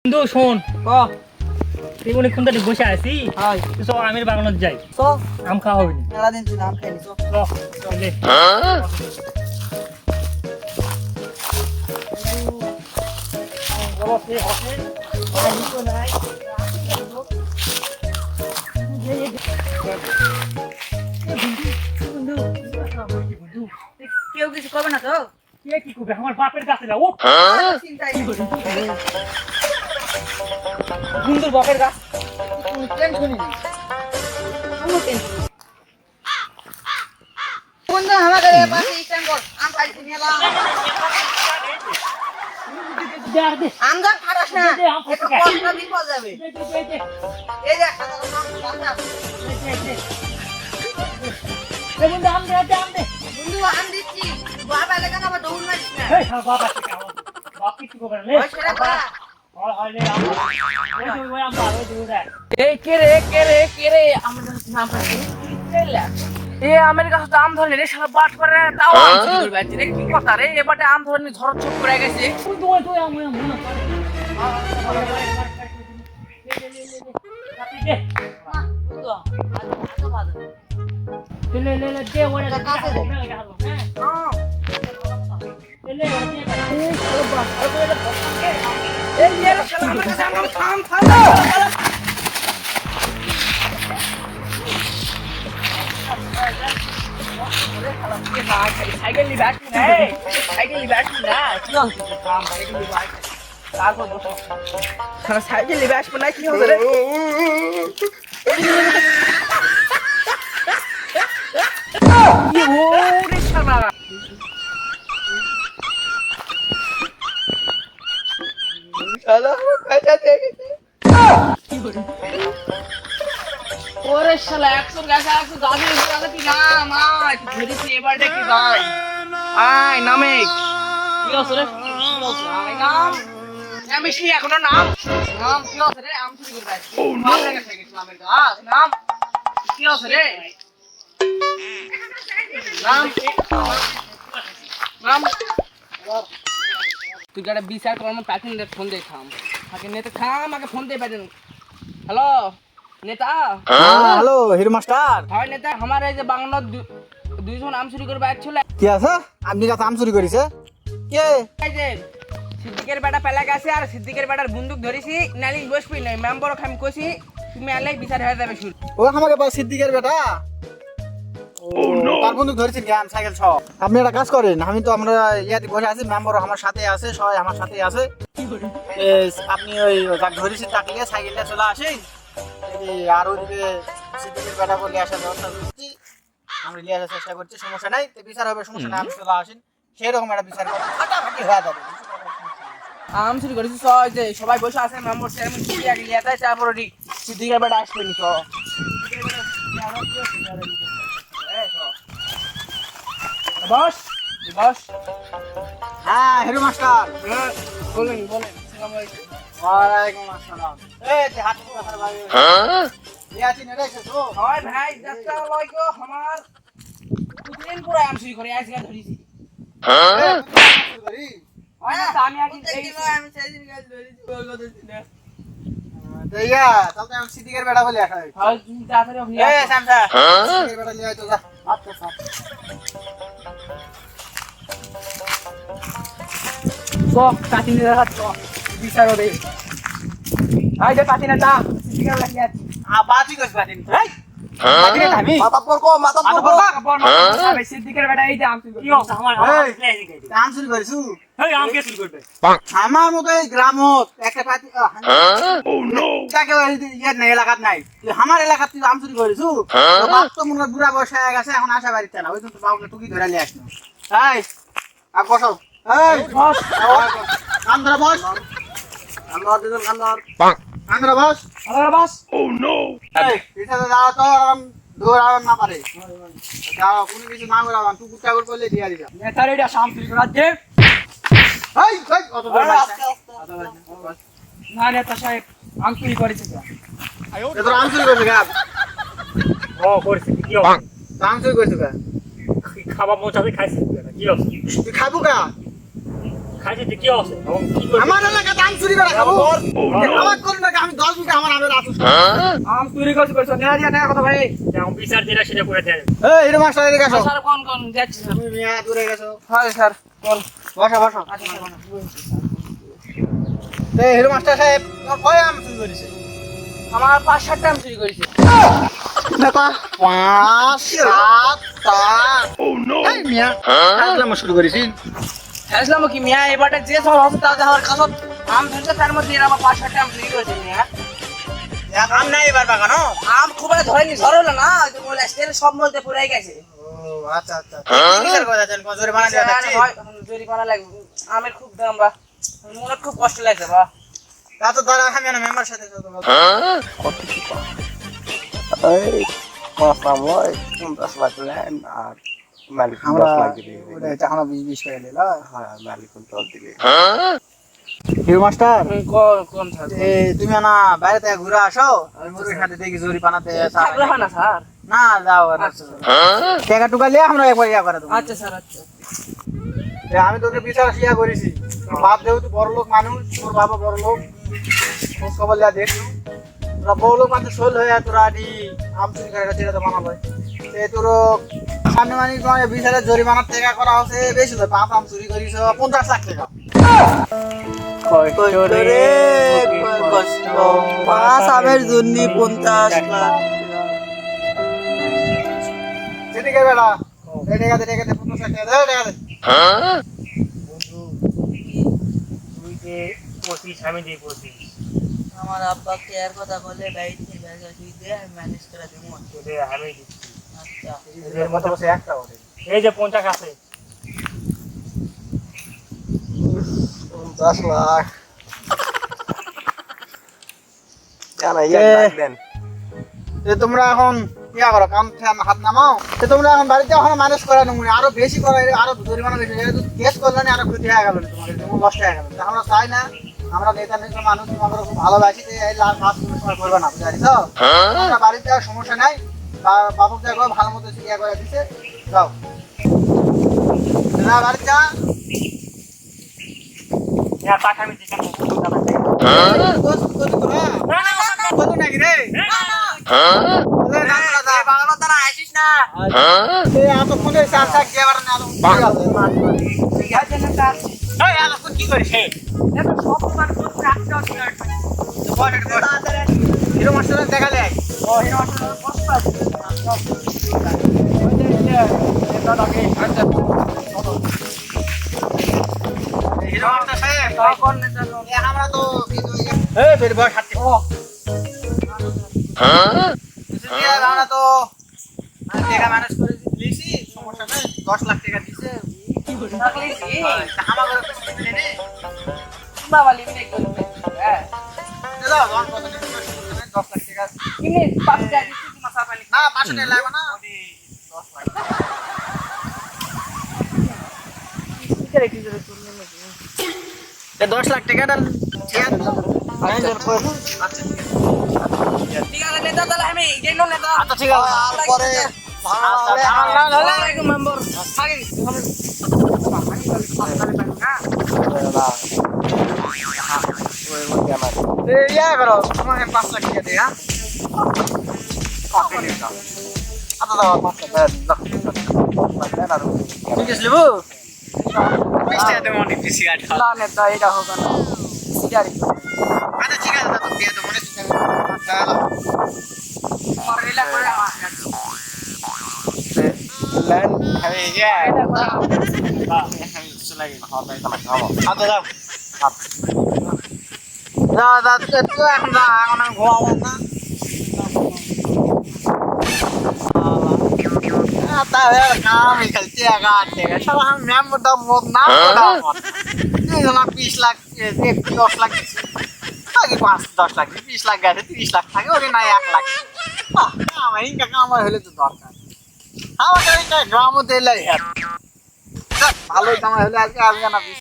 বন্ধু শোন ক তুই অনেকক্ষণ ধরে বসে আছি হয় তুই সব আমের বাগানত যাই তো আম খাওয়া হবে না মেলা দিন তুই নাম খাইনি তো চলে কেউ কিছু করবে না তো কে কি করবে আমার বাপের কাছে যাও চিন্তাই নেই বন্ধুর বাপের গাছ টেনশনই নেই কোনো টেনশন বন্ধু আমাদের পাশে স্ট্যান্ড কর আম পাইছি মেলা আম যা ফাটাস না একটু কষ্ট বিপদ যাবে এই যে একটা বন্ধু আম দিচ্ছি বাবা লেগে আবার দৌড় মারিস না ওই ছেড়ে পড়া এই কে রে আমাদের নাম পাচ্ছি এ আমেরিকা তো আম ধরে রে শালা বাট করে তাও আম চুরি করে বেড়াচ্ছে রে কি কথা রে এবারে আম ধরে নি ঝড় চুপ করে গেছে এই রে শালা আমার কাছে আম থাম সাইকেল নিয়ে ব্যাট না সাইকেল নিয়ে ব্যাট না কি হচ্ছে কাম সাইকেল নিয়ে ব্যাট তারপর বসো সারা সাইকেল নিয়ে ব্যাট না কি হবে রে কি ওরে শালা শালা কাঁচা দেখেছে ওরে শালা 100 গাছা 100 গাছের উপর আছে কি নাম আয় ধরেছি এবারটা কি গাই আয় নামে কি আছে রে আয় নাম নামিসনি এখনো নাম কি আছে রে আম চুরি করে আসছি ও নো নামের গাছ নাম কি আছে রে নাম তুই গাড়ি বিচার কর আমার প্যাকিং রে ফোন দে খাম আগে নেতা খাম আগে ফোন দে প্যাকিং হ্যালো নেতা হ্যালো হিরো মাস্টার হয় নেতা আমার এই যে বাংলার দুইজন আম চুরি করে আসছিল কি আছে আপনি কাছে আম চুরি করেছে কে এই যে সিদ্দিকের বেটা পেলা গেছে আর সিদ্দিকের বেটার বন্দুক ধরেছি নালিশ বসবি নাই মেম্বার আমি কইছি তুমি আলাই বিচার হয়ে যাবে শুরু ও আমাকে পাস সিদ্দিকের বেটা তার বন্দুক ধরেছেন কেন সাইকেল সহ আপনি একটা কাজ করেন আমি তো আমরা ইয়াতে বসে আছি মেম্বার আমার সাথে আছে সবাই আমার সাথে আছে আপনি ওই যাক ধরেছেন তাকে নিয়ে সাইকেলটা চলে আসেন আর ওইদিকে সিদ্দিকের বেটা বলে আসার ব্যবস্থা করছি আমরা নিয়ে আসার চেষ্টা করছি সমস্যা নাই তো বিচার হবে সমস্যা নাই আপনি চলে আসেন সেরকম একটা বিচার ফাটাফাটি হয়ে যাবে আম চুরি করেছি সবাই যে সবাই বসে আছে মেম্বার চেয়ারম্যান চুরি আগে নিয়ে যায় তারপরে সিদ্দিকের বেটা আসবে নি তো বস বস হ্যাঁ হিরো মাস্টার বলেন আসসালামু আলাইকুম ওয়ালাইকুম আসসালাম এই যে হাত কথা ভাই ইয়াতি নেড়ে তো হয় ভাই যাত্রা লইগো আমার দুদিন পুরো আম চুরি করে আজকে ধরেছি হয় না আমি আগে আমি সেদিন গাছ ধরেছি ওর কথা ছিল দেয়া তাহলে আমি সিদ্দিকের বেটা বলে আসা হয় তুমি তাড়াতাড়ি আপনি এই সামসা সিদ্দিকের বেটা নিয়ে আয় তো যা আচ্ছা স্যার তো কাটিনে রাখা তো বিচার হবে আই যে কাটিনে তা সিদ্দিকের বেটা নিয়ে আসছি বাতি কইছ বাতিন এই বাতিনে থামি মাথা পর কো মাথা পর আমি সিদ্দিকের বেটা এই যে আম চুরি কি হচ্ছে আমার আম চুরি করিছু এই আম কে চুরি করবে আমার মতো এই গ্রামত একটা পাতি ও নো তাকে ইয়ার নাই এলাকাত নাই আমার এলাকাত তুই আম চুরি করিছু বাপ তো মনে বুড়া বয়স হয়ে গেছে এখন আসা বাড়িতে না ওই তো বাবুকে টুকি ধরে নিয়ে আসলো এই আর বসো এই বস কান ধরে বস আল্লাহ দিন আল্লাহ কান ধরে বস আরে বাস এই এটা দাও তো আরাম দৌড় আরাম না পারে দাও কোনো কিছু না করে আরাম টুকুর টাকুর করলে দিয়া দিবা নেতার এটা আম চুরি করাচ্ছে এই অত দূর না নেতা সাহেব আম চুরি করেছে তোর আম চুরি করছে গা ও করছে কি হচ্ছে আম চুরি করছে গা খাবার মোচাতে খাইছিস কি হচ্ছে তুই খাবো গা খাইতে কি আছে এখন কি করব আমার এলাকাতে আম চুরি করে খাবো আমার কোন না আমি 10 মিনিট আমার আমের আসুস আম চুরি করছি কইছো না দিয়া না কথা ভাই এখন বিচার দিরা সেটা করে দেন এই হিরো মাস্টার এদিকে আসো স্যার কোন যাচ্ছি স্যার তুমি মিয়া দূরে গেছো হ্যাঁ স্যার কোন বসো বসো এই হিরো মাস্টার সাহেব তোমার কয় আম চুরি করেছে আমার 5-7টা আম চুরি করেছি দেখো 5 7 8 ও নো এই মিয়া আসলাম শুরু করেছি আসলাম কি মিয়া এবারে যে সব হবে তা যাওয়ার কাছত আম ধরতে তার মধ্যে এরা আমার 5-7টা আম চুরি করেছে মিয়া আম নাই এবার বাগানো আম খুব ধরেনি ধরলো না যে বলে স্টেল সব মধ্যে পুরাই গেছে ও আচ্ছা আচ্ছা কিসের কথা জানেন জোরে বানা দেওয়া যাচ্ছে জরিমানা লাগবে আমের খুব দাম বা মনে খুব কষ্ট লাগছে বা তা তো দাঁড়া আমি না মেম্বার সাথে কথা বলবো এই মাসলাম ওই 50 লাখ লেন আর মালিক 10 লাখ দিবে ওটা আমরা 20 করে দিলা হ্যাঁ মালিক 10 দিবে হিরো মাস্টার কোন স্যার এই তুমি না বাইরে থেকে ঘুরে আসো আমি মুরগির সাথে দেখি জরি পানাতে থাকলে হয় না স্যার না যাও টাকা টুকা লিয়ে আমরা একবার ইয়া করে দেবো আচ্ছা স্যার আচ্ছা আমি তোকে বিচার ইয়া করেছি তোর বাপ যেহেতু বড় লোক মানুষ তোর বাবা বড় লোক খোঁজ খবর লিয়া দেখ তোরা বড় লোক মানুষ শোল হয়ে তোরা আদি আম চুরি করে ছেড়ে তো বানাবো সে তোর সামনে মানে তোমার বিচারের জরিমানার টাকা করা হচ্ছে বেশি তো পাঁচ আম চুরি করিস 50 লাখ টাকা পাঁচ আমের জন্য 50 লাখ সেদিকে বেড়া টাকা দে 50 লাখ টাকা দে তুই যে 25 আমি দিই 25 আমার আব্বা কে আর কথা বলে বাইতে ব্যাগা তুই দে আমি ম্যানেজ করে দেব তোরে আমি দিচ্ছি আচ্ছা এর মতো বসে একটা ওরে এই যে 50 আছে 50 লাখ জানা ইয়া ডাক দেন তোমরা এখন ইয়া করো কাম হাত নামাও তোমরা এখন বাড়িতে এখন ম্যানেজ করে নমুনি আরো বেশি করে আরো জরিমানা বেশি কেস করলে আরো ক্ষতি হয়ে গেল তোমাদের যেমন নষ্ট হয়ে গেল আমরা চাই না আমরা নেতা নেতা মানুষ তোমাদের খুব ভালোবাসি যে এই লাভ কাজ কোনো সময় করবে না বুঝালি তো আমরা বাড়িতে আর সমস্যা নাই বাবুর জায়গা ভালো মতো ইয়া করে দিচ্ছে যাও না বাড়ি যা হ্যাঁ টাকা আমি দিতাম বলো নাকি রে বাংলা তারা আসিস না এত ফোনে চার চার দিয়ে আবার না ঠিক আছে না তার এই আলো কি করিস হে এত সব তোমার কোন রাখতে হবে হিরো মাস্টার দেখালে ও হিরো মাস্টার কষ্ট আছে হিরো মাস্টার সাহেব কোন নেতা আমরা তো এই বের বয় হাতে আমরা তো টাকা ম্যানেজ করে দিয়েছি সমস্যা নেই 10 লাখ টাকা দিছে আমার ঘরে কিছু দিলে নে বাবা লিমিট করে হ্যাঁ দাও 10 লাখ টাকা কিনে 5 টাকা দিছি তোমার সাপানি না 5 টাকা লাগবে না 10 লাখ কিরে কি করে তুমি এ 10 লাখ টাকাটা শেয়ার ম্যানেজার কই আচ্ছা ঠিক আছে নেতা তাহলে আমি জেনো নেতা আচ্ছা ঠিক আছে পরে মেম্বার আগে ইয়া করো তোমাকে 5 লাখ টাকা দে হ্যাঁ আচ্ছা দাও 5 লাখ ঠিক আছে লিবো 20 টাকা দেবো অনেক বেশি গাড়ি না নেতা এটা হবে না সিগারি আচ্ছা ঠিক আছে দাদা দিয়ে দেবো মনে চিন্তা চলো মরলা করে লেন আমি ইয়া এটা করে আমি চলে গেল হবে তোমার খাবো আচ্ছা দাও দাদা তো এখন আমি ঘুমাবো না তাহলে কাম খেলতে আগা টেকা সব আমি ম্যাম দাও মত না দাও 20 লাখ 10 লাখ আগে 5-10 লাখ 20 লাখ গেছে 30 লাখ থাকে ওরে নাই 1 লাখ আমার ইনকা কাম হলে তো দরকার আমার গ্রামও দিলে ভালোই কামাই হলে আজকে আসবে না